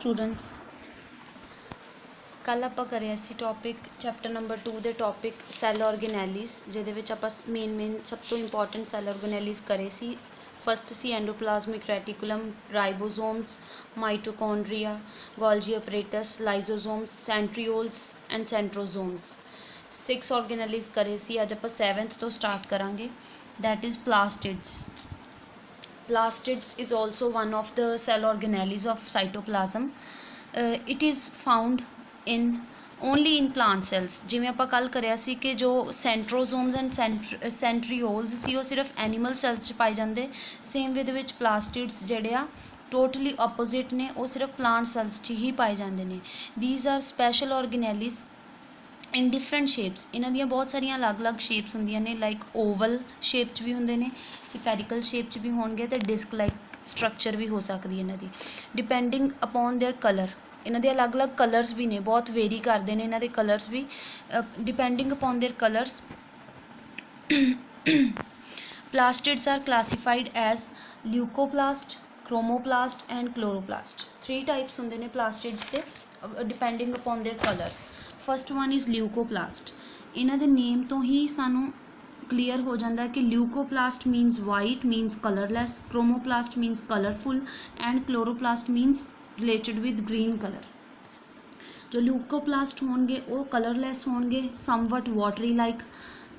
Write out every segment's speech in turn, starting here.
Students कल आप करिया सी टॉपिक चैप्टर नंबर 2 दे टॉपिक सैल ऑर्गेनैलिस जिहदे विच आपां मेन सब तो इंपॉर्टेंट सैल ऑर्गेनैलिस करे सी। फस्ट सी endoplasmic reticulum, ribosomes, mitochondria, Golgi apparatus, lysosomes, centrioles and centrosomes. 6 organelles करे सी। अज आपां 7th तो स्टार्ट करांगे, that is plastids. Plastids is also one of the cell organelles of cytoplasm. It is found in only in plant cells. जिमें ਆਪਾਂ कल करिया सी कि जो सेंट्रोसोम्स एंड सेंट्रियोल्स सी वो सिर्फ एनिमल सेल्स च पाए जाते। सेम वे दे विच प्लास्टिड्स जिहड़े आ टोटली ऑपोजिट ने, वो सिर्फ प्लांट सेल्स च ही पाए जाते हैं। These are special organelles in different shapes. इन्हां दियां बहुत सारिया अलग अलग शेप्स होंदियां ने, लाइक ओवल शेप च भी होंदे ने, सिफेरिकल शेप च भी होणगे ते डिस्क लाइक स्ट्रक्चर भी हो सकती है इन्हां दी। डिपेंडिंग अपॉन देयर कलर, इन्हां दे अलग अलग कलर्स भी ने, बहुत वेरी करते हैं इन्हां दे कलर्स भी। Depending upon their colours plastids are classified as leucoplast, chromoplast and chloroplast. 3 types होंदे ने plastids के depending upon their colours. First one is leucoplast. इन्हां दे नेम तो ही सानू क्लीयर हो जाता है कि leucoplast means white, means colourless, chromoplast means colourful and chloroplast means related with green colour. जो ल्यूकोप्लास्ट होंगे वो कलरलैस होंगे, समवट वाटरी लाइक।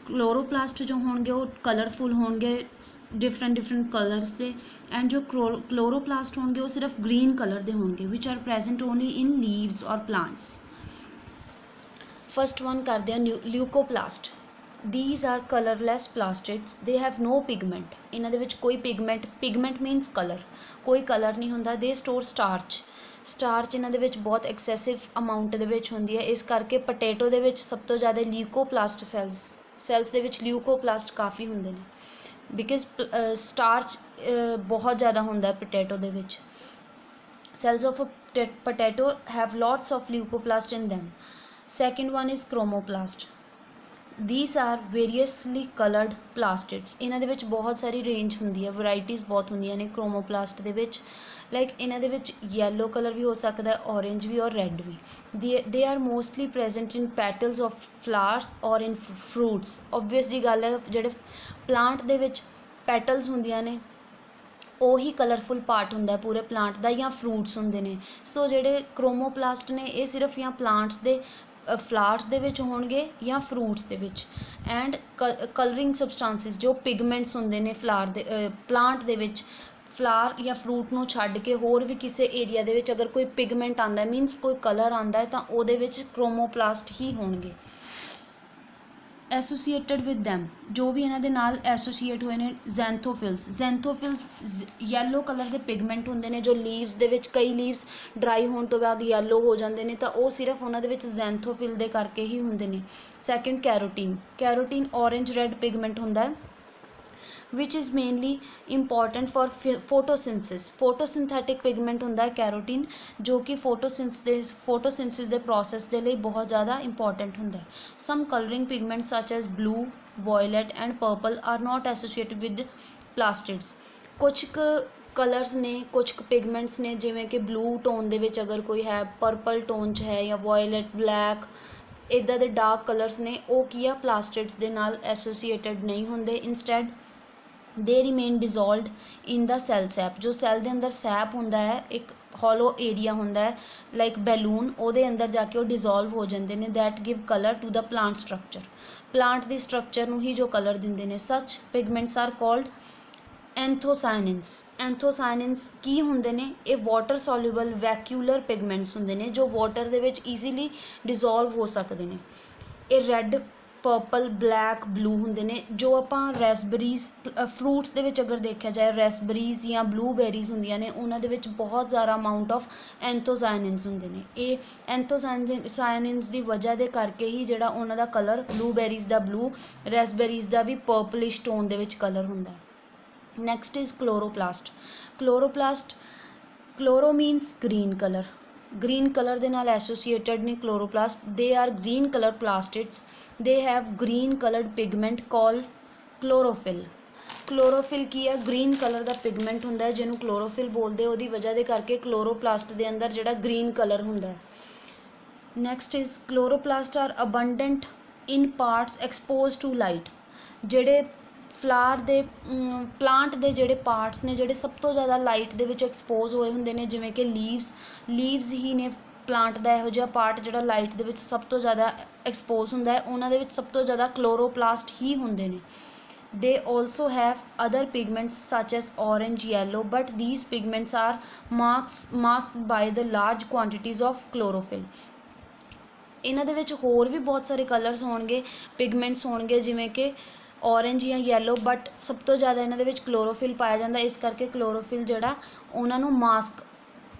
क्लोरोप्लास्ट जो होंगे वो कलरफुल होंगे, डिफरेंट कलर्स के। एंड जो क्लोरोप्लास्ट होंगे वो सिर्फ ग्रीन कलर के होंगे, which are present only in leaves और प्लांट्स। फस्ट वन करते हैं leucoplast. These are colourless plastids, they have no pigment. इन्हां दे विच कोई पिगमेंट मीनस कलर, कोई कलर नहीं होंदा। दे स्टोर स्टार्च इन्हां दे विच बहुत एक्सैसिव अमाउंट दे विच होंदी है, इस करके पटेटो दे विच सब तो ज़्यादा ल्यूकोप्लास्ट सैल्स दे विच ल्यूकोप्लास्ट काफ़ी होंदे ने, बिकॉज स्टार्च बहुत ज़्यादा होंदा है potato they which. Cells of a potato have lots of leucoplast in them. Second one is chromoplast. These are variously colored plastids. इन्हां दे विच बहुत सारी रेंज होंदी है, वैराइटीज़ बहुत होंदियां ने क्रोमोप्लास्ट दे विच। लाइक इन्हां दे विच येलो कलर भी हो सकता है, ऑरेंज भी और रेड भी। They are mostly present in petals of flowers और इन फ्रूट्स। ऑबवियस जी गल है, जिहड़े प्लांट दे विच पैटल्स होंदियां ने ਉਹੀ कलरफुल पार्ट होंदा है पूरे प्लांट का, या फ्रूट्स होंदे ने। सो जिहड़े क्रोमोप्लास्ट ने ये सिर्फ या प्लांट्स दे फ्लावर्स दे विच होणगे या फ्रूट्स दे विच। एंड कलरिंग सबसटांसिस जो पिगमेंट्स होंदे ने फ्लावर दे प्लांट दे विच, फ्लावर या फ्रूट नूं छड्ड के होर भी किसी एरिया दे विच अगर कोई पिगमेंट आंदा है, मीनस कोई कलर आंदा है, तां उहदे विच क्रोमोप्लास्ट ही होणगे। एसोसीएटेड विद दैम जो भी इन्हां दे नाल एसोसीएट हुए ने, जैंथोफिल्स येलो कलर के पिगमेंट होंदे ने, जो लीव्स दे विच कई लीव्स ड्राई होने तो बाद येलो हो जाते हैं, तो वो सिर्फ उन्हां दे विच जैंथोफिल दे करके ही होंदे ने। Second carotene orange red pigment होंदा है, which is mainly important for photosynthetic pigment होंदा है कैरोटीन, जो कि फोटोसिंथेसिस दे प्रोसैस दे लिए बहुत ज़्यादा इंपॉर्टेंट होंदा है। Some colouring pigment such as blue, violet and purple are not associated with plastids. कुछ कलर्स ने, कुछ पिगमेंट्स ने, जिमें कि ब्लू टोन दे विच अगर कोई है, पर्पल टोन च है, या वायलट ब्लैक इदा दे डार्क कलर्स ने, वो की आ प्लास्टिड्स दे नाल एसोसीएटेड नहीं होंदे। Instead they remain dissolved in the cell sap. जो सैल दे अंदर सैप होंदा है, एक हॉलो एरिया होंदा है लाइक बैलून, ਉਹਦੇ अंदर जाके वो डिजोल्व हो जाते हैं। That give colour to the plant structure. Plant की स्ट्रक्चर नूं ही जो कलर दिंदे ने। Such pigments are called anthocyanins की होंदे ने? ये वाटर सॉल्यूबल वैक्यूलर पिगमेंट्स होंदे ने, जो वाटर दे विच ईजीली डिजोल्व हो सकते हैं। ये रैड, पर्पल, ब्लैक, ब्लू होंदे ने। जो आपां रैसबेरीज फ्रूट्स दे विच अगर देखा जाए, रैसबेरीज या ब्लूबेरीज होंदियां ने, उन्हां दे विच बहुत ज़्यादा अमाउंट ऑफ एंथोसायनिन्स होंदे ने। ये एंथोसायनिन्स की वजह दे करके ही जिहड़ा उन्हां दा कलर ब्लूबेरीज का ब्लू, रैसबेरीज का भी पर्पलिश टोन दे विच कलर होंदा है। Next is chloroplast. Chloro means green colour, green colour दे नाल एसोसीएटेड ने chloroplast. They are green colour plastids, they have green coloured pigment called chlorophyll. Chlorophyll की है, ग्रीन कलर का पिगमेंट हुंदा है जिन्होंने क्लोरोफिल बोलते, उहदी वजह दे करके क्लोरोप्लास्ट के अंदर जिहड़ा ग्रीन कलर हुंदा है। Next is chloroplast are abundant in parts expose to light. जिहड़े फ्लावर दे प्लांट दे जिहड़े पार्ट्स ने जिहड़े सब तो ज़्यादा लाइट दे विच एक्सपोज होए हुंदे ने, जिवें कि लीव्स ही ने प्लांट का इहो जिहा पार्ट जिहड़ा लाइट दे विच सब तो ज़्यादा एक्सपोज हुंदा है, उन्हां दे विच सब तो ज़्यादा क्लोरोप्लास्ट ही हुंदे ने। They also have other pigments such as orange, yellow, but these pigments are masked by the large quantities of chlorophyll. इन्हां दे विच होर भी बहुत सारे कलर्स होणगे, पिगमेंट्स होणगे जिवें कि ऑरेंज या येलो, बट सब तो ज़्यादा इन्हां दे विच क्लोरोफिल पाया जाता, इस करके क्लोरोफिल जिहड़ा उन्हां नूं मास्क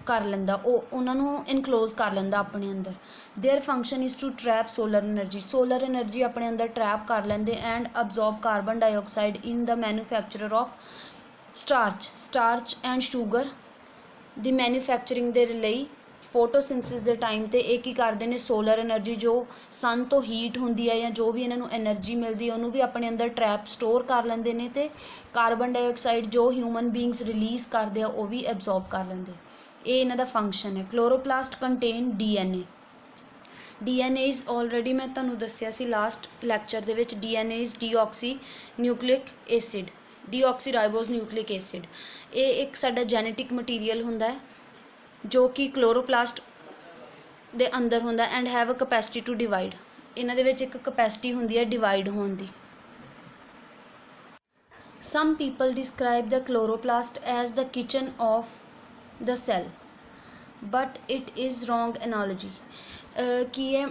कर लैंदा, उन्हां नूं इनक्लोज कर लैंदा अपने अंदर। Their function is to trap solar energy अपने अंदर ट्रैप कर लेंदे and absorb carbon dioxide in the manufacture of starch and sugar. The manufacturing दे लई फोटोसिंथसिस दे टाइम ते एक ही करते हैं, सोलर एनर्जी जो सन तो हीट होंदी है या जो भी इन्हों एनर्जी मिलती है उन्होंने भी अपने अंदर ट्रैप स्टोर कर लेंदे ने, ते कार्बन डाइऑक्साइड जो ह्यूमन बींग्स रिलीज़ करते हैं वो भी एबजॉर्ब कर लेंदे। ये इन्हां दा फंक्शन है। Chloroplast contain DNA is already मैं तुहानूं दस्सिया सी लास्ट लैक्चर दे विच, DNA is deoxyribose nucleic acid. ये एक साडा जेनेटिक मटीरियल हुंदा है जो कि क्लोरोप्लास्ट दे अंदर हुंदा and have a capacity to divide. इन्हां दे विच एक कैपेसिटी हुंदी है डिवाइड होने दी। Some people describe the chloroplast as the kitchen of the cell, but it is wrong analogy। कि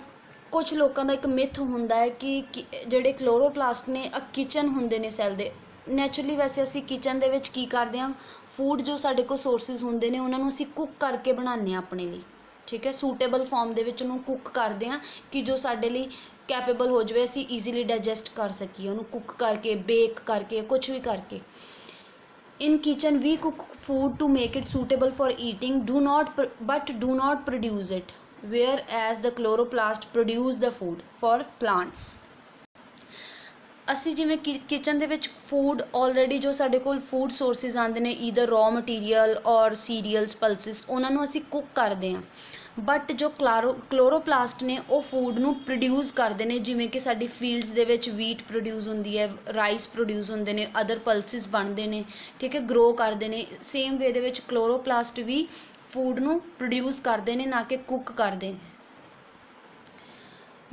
कुछ लोगों का एक मिथ हुंदा है कि जिहड़े क्लोरोप्लास्ट ने किचन हुंदे ने सैल दे। नैचुरली वैसे असी किचन दे विच की करदे हां, फूड जो साडे कोल सोर्सिस हुंदे ने उन्हां नूं असी कुक करके बनाने अपने लिए, ठीक है, सूटेबल फॉर्म दे विच उन्हूं कुक करदे हां कि जो साडे लिए कैपेबल हो जाए, असी ईजीली डाइजैसट कर सकीए उन्हूं कुक करके, बेक करके, कुछ भी करके। In kitchen we cook food to make it suitable for eating, do not produce it, whereas the chloroplast produce the food for plants। असी जिवें kitchen they which food already जो साडे कोल फूड सोर्सिस आंदे ने, ईदर रॉ मटीरियल और serials pulses, उन्हां नूं असी कुक करदे हां, बट जो क्लोरोप्लास्ट ने वो फूड नूं प्रोड्यूस करते हैं, जिमें कि साडी फील्ड्स दे विच वीट प्रोड्यूस होंदी है, राइस प्रोड्यूस होंदे ने, अदर पल्सिस बनते हैं, ठीक है, ग्रो करते हैं। सेम वे दे विच क्लोरोप्लास्ट भी फूड नूं प्रोड्यूस करते हैं, ना कि कुक करते हैं।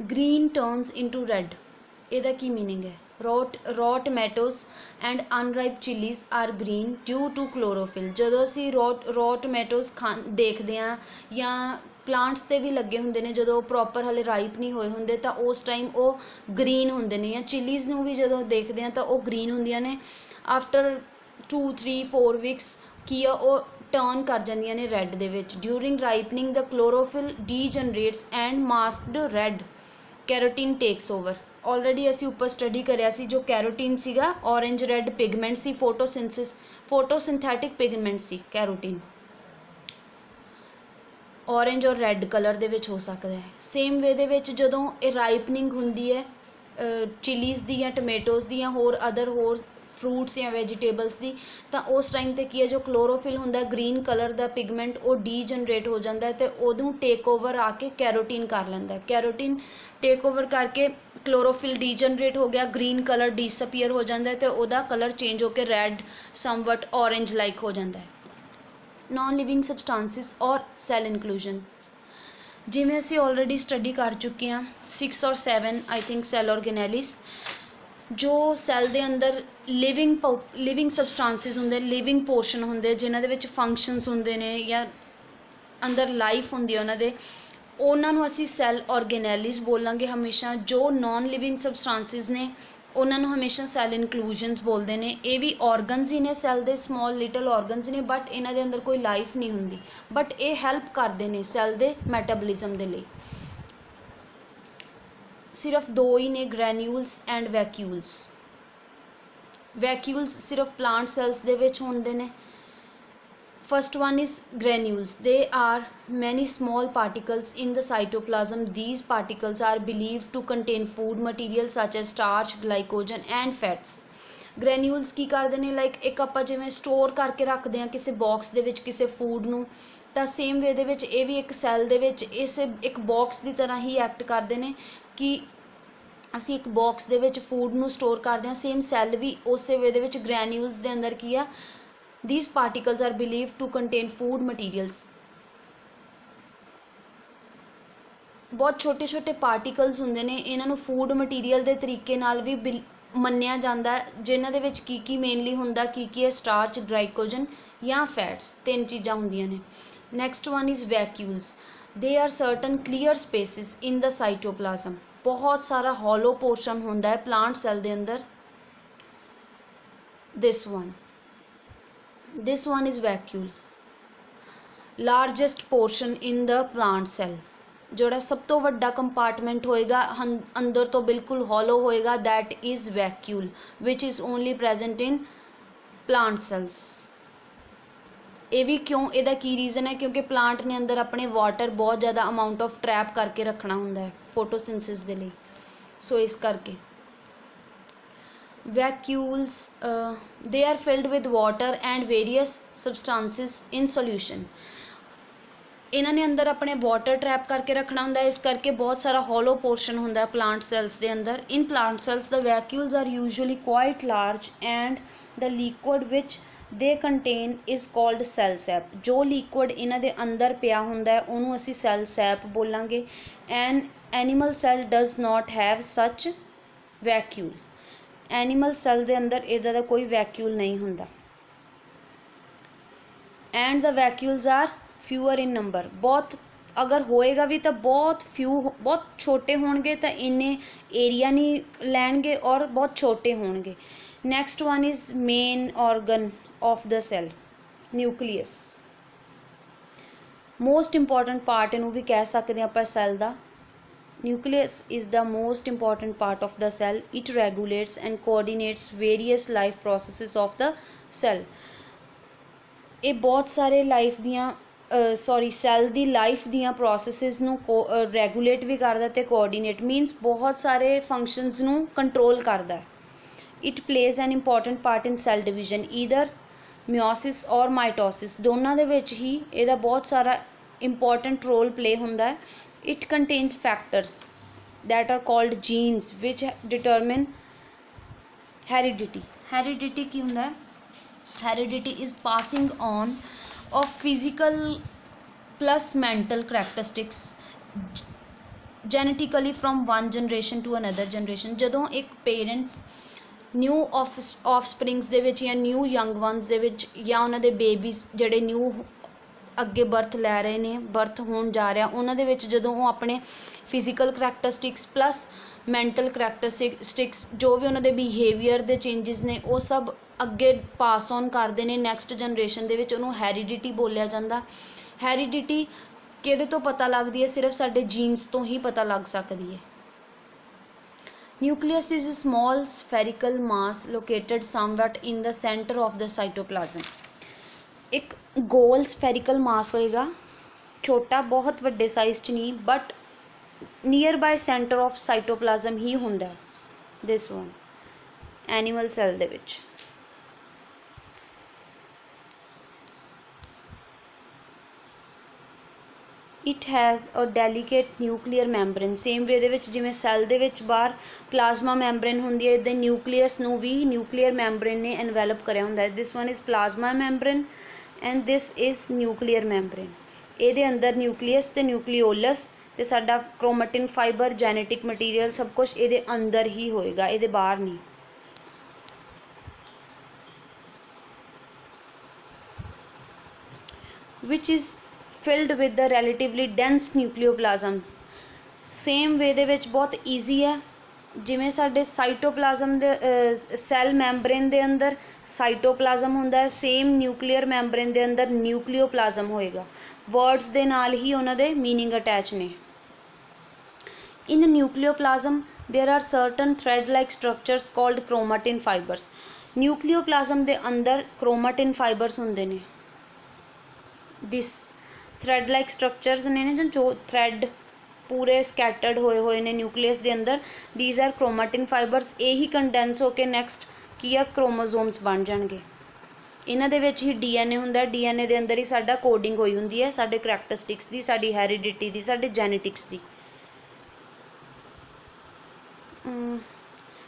ग्रीन टर्नस इनटू रैड, इहदा की मीनिंग है? Raw tomatoes and unripe chillies are green due to chlorophyll. जदों असी रॉ टमैटोज़ देखते हैं या प्लांट्स ते भी लगे होंदे ने, जदों प्रॉपर हले राइप नहीं होए होंदे तो उस टाइम वो ग्रीन होंदे ने, या चिलीज़ नूं भी जदों देखते हैं तो वो ग्रीन होंदियां ने। आफ्टर 2-3-4 वीक्स की वो टर्न कर जांदियां ने रैड दे विच। During ripening the chlorophyll degenerates and masked red carotene takes over. Already असी उपर स्टडी करिया सी, जो कैरोटीन सीगा ऑरेंज रैड पिगमेंट सी, फोटोसिंथैटिक पिगमेंट सी कैरोटीन, ऑरेंज और रैड कलर दे विच हो सकता है। सेम वे दे विच जदों ये राइपनिंग हुंदी है चिलीज़ दी या टमेटोज़ दी या होर फ्रूट्स या वैजीटेबल्स की, तो उस टाइम ते की है जो क्लोरोफिल होंदा ग्रीन कलर का पिगमेंट वो डीजनरेट हो जाता है, तो उदों टेक ओवर आके कैरोटीन कर लैंदा है। कैरोटीन टेक ओवर करके क्लोरोफिल डीजनरेट हो गया, ग्रीन कलर डिसअपीयर हो जाता है, तो वह कलर चेंज होकर रैड समवट ऑरेंज लाइक हो जाता है। नॉन लिविंग सबसटांसिस और सैल इनक्लूजन, जिमें असी ऑलरेडी स्टडी कर चुके हैं 6 और 7 आई थिंक सैल ऑर्गेनेलिस, जो सैल दे अंदर लिविंग सबसटांसिस होंदे, लिविंग पोर्शन होंदे, जिन्हां दे विच फंक्शनस होंदे ने या अंदर लाइफ होंदी है उन्हां नूं असी सैल ऑर्गेनेलिस बोलांगे हमेशा। जो नॉन लिविंग सबसटांसिस ने उन्हां नूं हमेशा सैल इनक्लूजनस बोलते हैं। ये भी ऑर्गनस ही ने, सैल दे स्मॉल लिटल ऑर्गनस ने, बट इन्हां दे अंदर कोई लाइफ नहीं होंदी, बट ये हैल्प करते हैं सैल दे मैटाबॉलिज्म दे लई। सिर्फ 2 ही ने, ग्रैन्यूल्स एंड वैक्यूल्स। वैक्यूल्स सिर्फ प्लांट सैल्स दे विच होंदे ने। First one is granules, they are many small particles in the cytoplasm. These particles are believed to contain food material such as starch, glycogen and fats. Granules ਕੀ ਕਰਦੇ ਨੇ, like ਇੱਕ ਆਪਾਂ ਜਿਵੇਂ ਸਟੋਰ ਕਰਕੇ ਰੱਖਦੇ ਹਾਂ ਕਿਸੇ ਬਾਕਸ ਦੇ ਵਿੱਚ ਕਿਸੇ ਫੂਡ ਨੂੰ, ਤਾਂ ਸੇਮ ਵੇ ਦੇ ਵਿੱਚ ਇਹ ਵੀ ਇੱਕ ਸੈੱਲ ਦੇ ਵਿੱਚ ਇਸ ਇੱਕ ਬਾਕਸ ਦੀ ਤਰ੍ਹਾਂ ਹੀ ਐਕਟ ਕਰਦੇ ਨੇ ਕਿ ਅਸੀਂ ਇੱਕ ਬਾਕਸ ਦੇ ਵਿੱਚ ਫੂਡ ਨੂੰ ਸਟੋਰ ਕਰਦੇ ਹਾਂ, ਸੇਮ ਸੈੱਲ ਵੀ ਉਸੇ ਵੇ ਦੇ ਵਿੱਚ ਗ੍ਰੈਨੂਲਸ ਦੇ ਅੰਦਰ ਕੀ ਆ, these particles are believed to contain food materials। बहुत छोटे छोटे पार्टिकल्स ਹੁੰਦੇ ਨੇ, ਇਹਨਾਂ ਨੂੰ ਫੂਡ ਮਟੀਰੀਅਲ ਦੇ ਤਰੀਕੇ ਨਾਲ ਵੀ ਮੰਨਿਆ ਜਾਂਦਾ ਹੈ, ਜਿਨ੍ਹਾਂ ਦੇ ਵਿੱਚ ਕੀ ਮੇਨਲੀ ਹੁੰਦਾ, ਕੀ ਹੈ, ਸਟਾਰਚ, ਗਲਾਈਕੋਜਨ ਜਾਂ ਫੈਟਸ, ਤਿੰਨ ਚੀਜ਼ਾਂ ਹੁੰਦੀਆਂ ਨੇ। Next one is vacuoles. They are certain clear spaces in the cytoplasm. ਬਹੁਤ ਸਾਰਾ ਹੌਲੋ ਪੋਰਸ਼ਨ ਹੁੰਦਾ ਹੈ ਪਲਾਂਟ ਸੈੱਲ ਦੇ ਅੰਦਰ। this one is vacuole, largest portion in the plant cell। ਜਿਹੜਾ ਸਭ ਤੋਂ ਵੱਡਾ ਕੰਪਾਰਟਮੈਂਟ ਹੋਏਗਾ ਅੰਦਰ ਤੋਂ ਬਿਲਕੁਲ ਹੌਲੋ ਹੋਏਗਾ, that is vacuole which is only present in plant cells। ਇਹ ਵੀ ਕਿਉਂ, ਇਹਦਾ ਕੀ ਰੀਜ਼ਨ ਹੈ, ਕਿਉਂਕਿ ਪਲਾਂਟ ਨੇ ਅੰਦਰ ਆਪਣੇ ਵਾਟਰ ਬਹੁਤ ਜ਼ਿਆਦਾ ਅਮਾਊਂਟ ਆਫ ਟਰੈਪ ਕਰਕੇ ਰੱਖਣਾ ਹੁੰਦਾ ਹੈ ਫੋਟੋਸਿੰਥਸਿਸ ਦੇ ਲਈ, ਸੋ ਇਸ ਕਰਕੇ vacuoles they are filled with water and various substances in solution। ਇਹਨਾਂ ਨੇ ਅੰਦਰ ਆਪਣੇ ਵਾਟਰ ਟਰੈਪ ਕਰਕੇ ਰੱਖਣਾ ਹੁੰਦਾ, ਇਸ ਕਰਕੇ ਬਹੁਤ ਸਾਰਾ ਹੌਲੋ ਪੋਰਸ਼ਨ ਹੁੰਦਾ ਪਲਾਂਟ ਸੈਲਸ ਦੇ ਅੰਦਰ। In plant cells the vacuoles are usually quite large and the liquid which they contain is called cell sap. ਜੋ ਲਿਕੁਇਡ ਇਹਨਾਂ ਦੇ ਅੰਦਰ ਪਿਆ ਹੁੰਦਾ ਹੈ ਉਹਨੂੰ ਅਸੀਂ ਸੈਲ ਸੈਪ ਬੋਲਾਂਗੇ। An animal cell does not have such vacuole. Animal cell ਦੇ ਅੰਦਰ ਇੱਦਾਂ ਦਾ ਕੋਈ ਵੈਕਿਊਲ ਨਹੀਂ ਹੁੰਦਾ। And the vacuoles are fewer in number. ਬਹੁਤ ਅਗਰ ਹੋਏਗਾ ਵੀ ਤਾਂ ਬਹੁਤ ਛੋਟੇ ਹੋਣਗੇ, ਤਾਂ ਇੰਨੇ ਏਰੀਆ ਨਹੀਂ ਲੈਣਗੇ ਔਰ ਬਹੁਤ ਛੋਟੇ ਹੋਣਗੇ। Next one is main Oregon of the cell, nucleus. Most important part ਇਹਨੂੰ ਵੀ ਕਹਿ ਸਕਦੇ ਆਪਾਂ cell the. Nucleus is the most important part of the cell. It regulates and coordinates various life processes of the cell। ਇਹ ਬਹੁਤ ਸਾਰੇ life ਦੀਆਂ cell ਦੀ life ਦੀਆਂ processes ਨੂੰ ਰੈਗੂਲੇਟ ਵੀ ਕਰਦਾ ਤੇ ਕੋਆਰਡੀਨੇਟ ਮੀਨਸ ਬਹੁਤ ਸਾਰੇ ਫੰਕਸ਼ਨਸ ਨੂੰ ਕੰਟਰੋਲ ਕਰਦਾ। It plays an important part in cell division, either meiosis or mitosis. ਦੋਨਾਂ ਦੇ ਵਿੱਚ ਹੀ ਇਹਦਾ ਬਹੁਤ ਸਾਰਾ ਇੰਪੋਰਟੈਂਟ ਰੋਲ ਪਲੇ ਹੁੰਦਾ ਹੈ। It contains factors that are called genes which determine heredity। Heredity ਕੀ ਹੁੰਦਾ ਹੈ? Heredity is passing on of physical plus mental characteristics genetically from one generation to another generation। ਜਦੋਂ ਇੱਕ ਪੇਰੈਂਟਸ ਨਿਊ ਆਫਸਪ੍ਰਿੰਗਸ ਦੇ ਵਿੱਚ ਜਾਂ new young ones ਦੇ ਵਿੱਚ ਜਾਂ ਉਹਨਾਂ ਦੇ ਬੇਬੀਜ਼ ਜਿਹੜੇ ਨਿਊ ਅੱਗੇ ਬਰਥ ਲੈ ਰਹੇ ਨੇ, ਬਰਥ ਹੋਣ ਜਾ ਰਿਹਾ, ਉਹਨਾਂ ਦੇ ਵਿੱਚ ਜਦੋਂ ਉਹ ਆਪਣੇ ਫਿਜ਼ੀਕਲ ਕਰੈਕਟਰਿਸਟਿਕਸ ਪਲੱਸ ਮੈਂਟਲ ਕਰੈਕਟਰਿਸਟਿਕਸ ਜੋ ਵੀ ਉਹਨਾਂ ਦੇ ਬਿਹੇਵੀਅਰ ਦੇ ਚੇਂਜਸ ਨੇ ਉਹ ਸਭ ਅੱਗੇ ਪਾਸ ਔਨ ਕਰਦੇ ਨੇ ਨੈਕਸਟ ਜਨਰੇਸ਼ਨ ਦੇ ਵਿੱਚ, ਉਹਨੂੰ ਹੈਰੀਡਿਟੀ ਬੋਲਿਆ ਜਾਂਦਾ। ਹੈਰੀਡਿਟੀ ਕਿਹਦੇ ਤੋਂ ਪਤਾ ਲੱਗਦੀ ਹੈ? ਸਿਰਫ ਸਾਡੇ ਜੀਨਸ ਤੋਂ ਹੀ ਪਤਾ ਲੱਗ ਸਕਦੀ ਹੈ। Nucleus is a small spherical mass located somewhat in the centre of the cytoplasm. ਇੱਕ ਗੋਲ ਸਫੈਰੀਕਲ ਮਾਸ ਹੋਏਗਾ, ਛੋਟਾ, ਬਹੁਤ ਵੱਡੇ ਸਾਈਜ਼ 'ਚ ਨਹੀਂ, but nearby centre of cytoplasm ਹੀ ਹੁੰਦਾ। ਦਿਸ ਵਨ ਐਨੀਮਲ ਸੈੱਲ ਦੇ ਵਿੱਚ। It has a delicate nuclear membrane. Same way ਦੇ ਵਿੱਚ ਜਿਵੇਂ ਸੈੱਲ ਦੇ ਵਿੱਚ ਬਾਹਰ ਪਲਾਜ਼ਮਾ ਮੈਂਬਰੇਨ ਹੁੰਦੀ ਹੈ, ਇੱਦਾਂ ਨਿਊਕਲੀਅਸ ਨੂੰ ਵੀ ਨਿਊਕਲੀਅਰ ਮੈਂਬਰੇਨ ਨੇ ਐਨਵੈਲਪ ਕਰਿਆ ਹੁੰਦਾ ਹੈ। This one is plasma membrane and this is nuclear membrane. ਇਹਦੇ ਅੰਦਰ ਨਿਊਕਲੀਅਸ ਤੇ ਨਿਊਕਲੀਓਲਸ ਤੇ ਸਾਡਾ ਕ੍ਰੋਮੈਟਿਨ ਫਾਈਬਰ, ਜੈਨੇਟਿਕ ਮਟੀਰੀਅਲ ਸਭ ਕੁਝ ਇਹਦੇ ਅੰਦਰ ਹੀ ਹੋਏਗਾ, ਇਹਦੇ ਬਾਹਰ ਨਹੀਂ। which is filled with the relatively dense nucleoplasm। Same way ਦੇ ਵਿੱਚ ਬਹੁਤ ਈਜ਼ੀ ਹੈ, ਜਿਵੇਂ ਸਾਡੇ ਸਾਈਟੋਪਲਾਜ਼ਮ ਦੇ ਸੈੱਲ ਮੈਂਬਰੇਨ ਦੇ ਅੰਦਰ ਸਾਈਟੋਪਲਾਜ਼ਮ ਹੁੰਦਾ ਹੈ, ਸੇਮ ਨਿਊਕਲੀਅਰ ਮੈਂਬਰੇਨ ਦੇ ਅੰਦਰ ਨਿਊਕਲੀਓਪਲਾਜ਼ਮ ਹੋਏਗਾ। ਵਰਡਸ ਦੇ ਨਾਲ ਹੀ ਉਹਨਾਂ ਦੇ ਮੀਨਿੰਗ ਅਟੈਚ ਨੇ। In nucleoplasm there are certain thread like structures called chromatin fibres. Nucleoplasm ਦੇ ਅੰਦਰ ਕ੍ਰੋਮੈਟਿਨ ਫਾਈਬਰਸ ਹੁੰਦੇ ਨੇ। ਦਿਸ ਥ੍ਰੈਡ ਲਾਈਕ ਸਟਰਕਚਰਸ ਨੇ ਜੋ ਥ੍ਰੈਡ ਪੂਰੇ ਸਕੈਟਰਡ ਹੋਏ ਨੇ ਨਿਊਕਲੀਅਸ ਦੇ ਅੰਦਰ, ਦੀਜ਼ ਆਰ ਕ੍ਰੋਮੈਟਿਨ ਫਾਈਬਰਸ। ਇਹੀ ਕੰਡੈਂਸ ਹੋ ਕੇ ਨੈਕਸਟ ਕੀ ਆ क्रोमोसोम्स बन जाएंगे। इन्हां दे विच ही DNA हुंदा, DNA दे अंदर ही साडा कोडिंग होई हुंदी है साडे करैक्टरिस्टिक्स दी, साडी हैरिडिटी दी, साडे genetics the.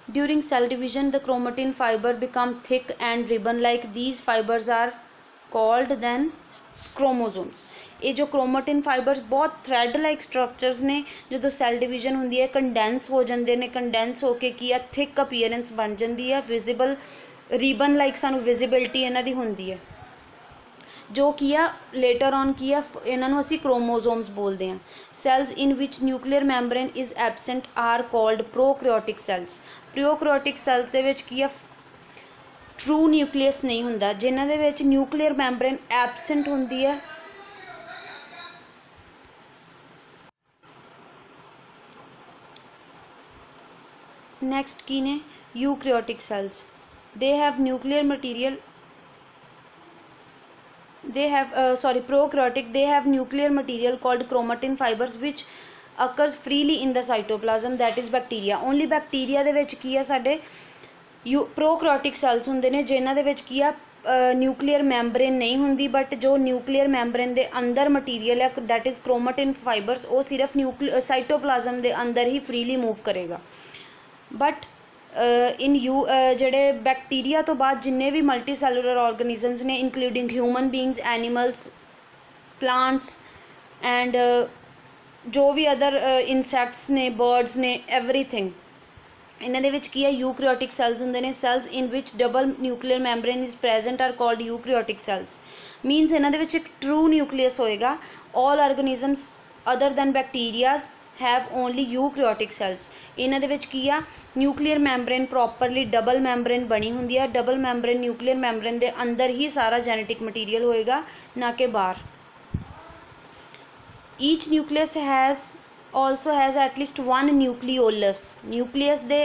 During cell division, the chromatin fiber become thick and ribbon-like. These fibers are called then chromosomes. ये जो chromatin fibers बहुत thread like structures ने, जो cell division होंदी है condense हो जाते हैं, condense होके की है thick appearance बन जाती है, visible ribbon like सानू visibility इन्हां दी होंदी है, जो की आ लेटर ऑन की आ इन्हां नूं असीं क्रोमोसोम्स बोलते हैं। Cells in which nuclear membrane is absent are called prokaryotic cells. Prokaryotic cells दे विच की आ ट्रू न्यूक्लीयस नहीं हुंदा, जिन्हां दे विच न्यूक्लीयर मैंबरेन एबसेंट हुंदी है। नैक्सट की ने eukaryotic cells. They have nuclear material prokaryotic, they have nuclear material called chromatin fibers which occurs freely in the cytoplasm, that is bacteria. Only bacteria ਦੇ ਵਿੱਚ ਕੀ ਆ ਸਾਡੇ prokaryotic cells ਹੁੰਦੇ ਨੇ ਜਿਨ੍ਹਾਂ ਦੇ ਵਿੱਚ ਕੀ ਆ न्यूक्लियर मैंबरेन नहीं होंगी, बट जो न्यूक्लियर मैंबरेन के अंदर मटीरियल है दैट इज़ क्रोमाटिन फाइबर्स वो सिर्फ साइटोप्लाज्म के अंदर ही फ्रीली मूव करेगा। बट इन जड़े बैक्टीरिया तो बाद जिन्ने भी मल्टी सैलूलर ऑर्गेनिजम्स ने including human beings, animals, plants and जो भी अदर इंसैक्ट्स ने, बर्ड्स ने, एवरीथिंग, इन्हां दे विच की है यूकैरियोटिक सैल्स हुंदे ने। Cells in which double nuclear membrane is present are called eukaryotic cells. Means इन्हां दे विच एक ट्रू न्यूक्लियस होएगा। All organisms other than bacterias have only eukaryotic cells. इन्हां दे विच की आ न्यूक्लियर मैंबरेन प्रॉपरली डबल मैंबरेन बनी हुंदी है। डबल मैंबरेन न्यूक्लियर मैंबरेन दे अंदर ही सारा जेनेटिक मटीरियल होएगा, ना कि बाहर। Each nucleus has also has at least one nucleolus. Nucleus दे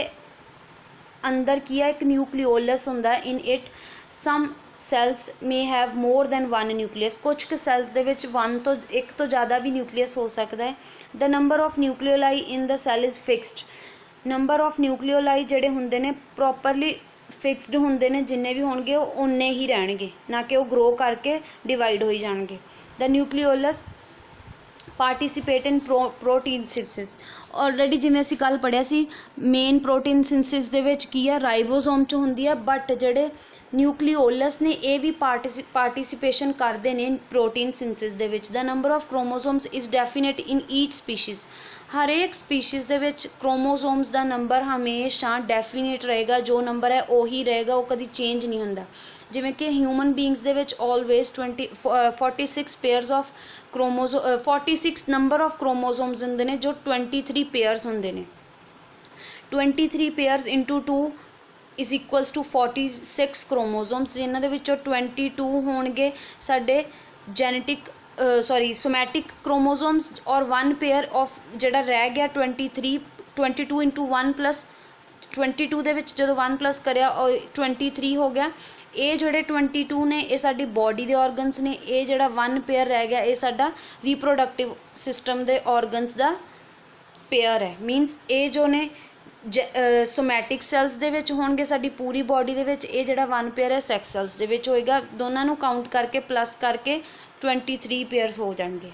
अंदर की है एक न्यूक्लियोलस हुंदा है। In it some cells may have more than one nucleus. कुछ के सैल्स दे विच एक तो ज़्यादा भी न्यूक्लियस हो सकता है। The number of nucleoli in the cell is fixed. Number of nucleoli जिहड़े हुंदे ने प्रॉपरली फिक्सड हुंदे ने, जिन्ने भी होणगे वो उन्ने ही रहणगे, ना कि वो ग्रो करके डिवाइड हो जाणगे। The nucleolus participate in protein synthesis. Already जिवें असीं कल पढ़िया सी, मेन प्रोटीन सिंथेसिस दे विच की है राइबोसोम च हुंदी है, बट जिहड़े न्यूक्लियोलस ने ये भी पार्टिसिपेशन करते हैं प्रोटीन सिंथेसिस दे विच। The number of chromosomes is definite in each species. हर एक स्पीशीज़ दे विच क्रोमोसोम्स का नंबर हमेशा डेफिनेट रहेगा, जो नंबर है वही रहेगा, वो कभी चेंज नहीं होंदा। जिवें कि ह्यूमन बींग्स दे विच always 46 pairs of 46 number of chromosomes होंदे ने, जो 23 पेयर्स होंदे ने। 23 pairs into 2 is equals to 46 chromosomes, जिन्हां दे विचों 22 होणगे साडे जेनेटिक सोमैटिक क्रोमोसोम्स, और 1 पेयर ऑफ जिहड़ा रह गया 22 इंटू 1 प्लस 22 दे विच जदों 1 प्लस करिया और 23 हो गया। ये जोड़े 22 ने ये साडी बॉडी के ऑर्गनस ने, ये जोड़ा 1 पेयर रह गया ये साडा रिप्रोडक्टिव सिस्टम के ऑर्गनस का पेयर है। मीनस ये जो ने सोमैटिक सैल्स दे विच होणगे साडी पूरी बॉडी दे विच, ये जोड़ा 1 पेयर है सैक्स सैल्स दे विच होएगा। दोनों नूं काउंट करके प्लस करके 23 पेयर्स हो जाएंगे।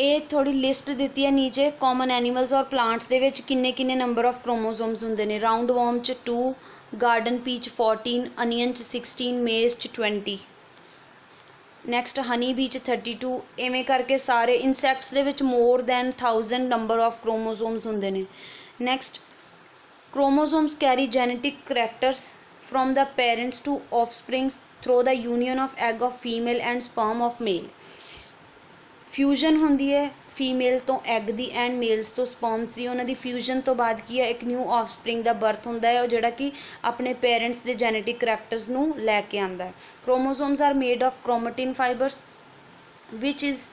ये थोड़ी लिस्ट दी है नीचे। कॉमन एनिमल्स और प्लांट्स दे विच किन्ने किन्ने नंबर ऑफ क्रोमोसोम्स होंदे ने। राउंड वॉर्म च 2, गार्डन पीच 14, अनियन च 16, मेज च 20, नैक्सट हनी बी च 32। इवें करके सारे इंसैक्ट्स दे विच more than 1000 number of chromosomes होंदे ने। Next chromosomes carry genetic characters from the parents to offsprings through the union of egg of female and sperm of male. Fusion होंदी है फीमेल तो एग दी एंड मेल्स तो sperms दी। उन्हां दी फ्यूजन तो बाद की है एक न्यू ऑफस्प्रिंग का बर्थ होंदा है, जिहड़ा कि अपने पेरेंट्स के जेनेटिक करैक्टर्स नूं लैके आंदा है। Chromosomes are made of chromatin fibres which is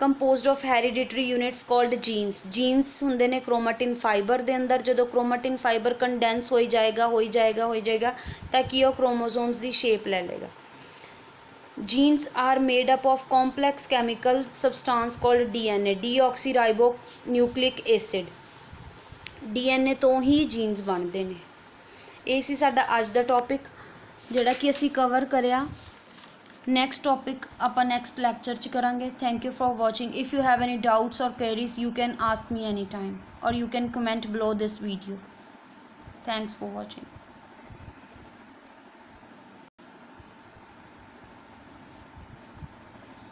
composed of hereditary units called genes. Genes होंदे ने क्रोमाटिन फाइबर के अंदर। जो क्रोमाटिन फाइबर कंडेंस हो जाएगा ताकि वह क्रोमोसोम्स की शेप ले लेगा। Genes are made up of complex chemical substance called DNA, deoxyribonucleic acid. DNA ਤੋਂ ਹੀ ਜੀਨਸ ਬਣਦੇ ਨੇ। ਇਹ ਸੀ ਸਾਡਾ ਅੱਜ ਦਾ ਟੌਪਿਕ ਜਿਹੜਾ ਕਿ ਅਸੀਂ ਕਵਰ ਕਰਿਆ। ਨੈਕਸਟ ਟੌਪਿਕ ਆਪਾਂ ਨੈਕਸਟ ਲੈਕਚਰ 'ਚ ਕਰਾਂਗੇ। Thank you for watching. If you have any doubts or queries you can ask me anytime or you can comment below this video. Thanks for watching.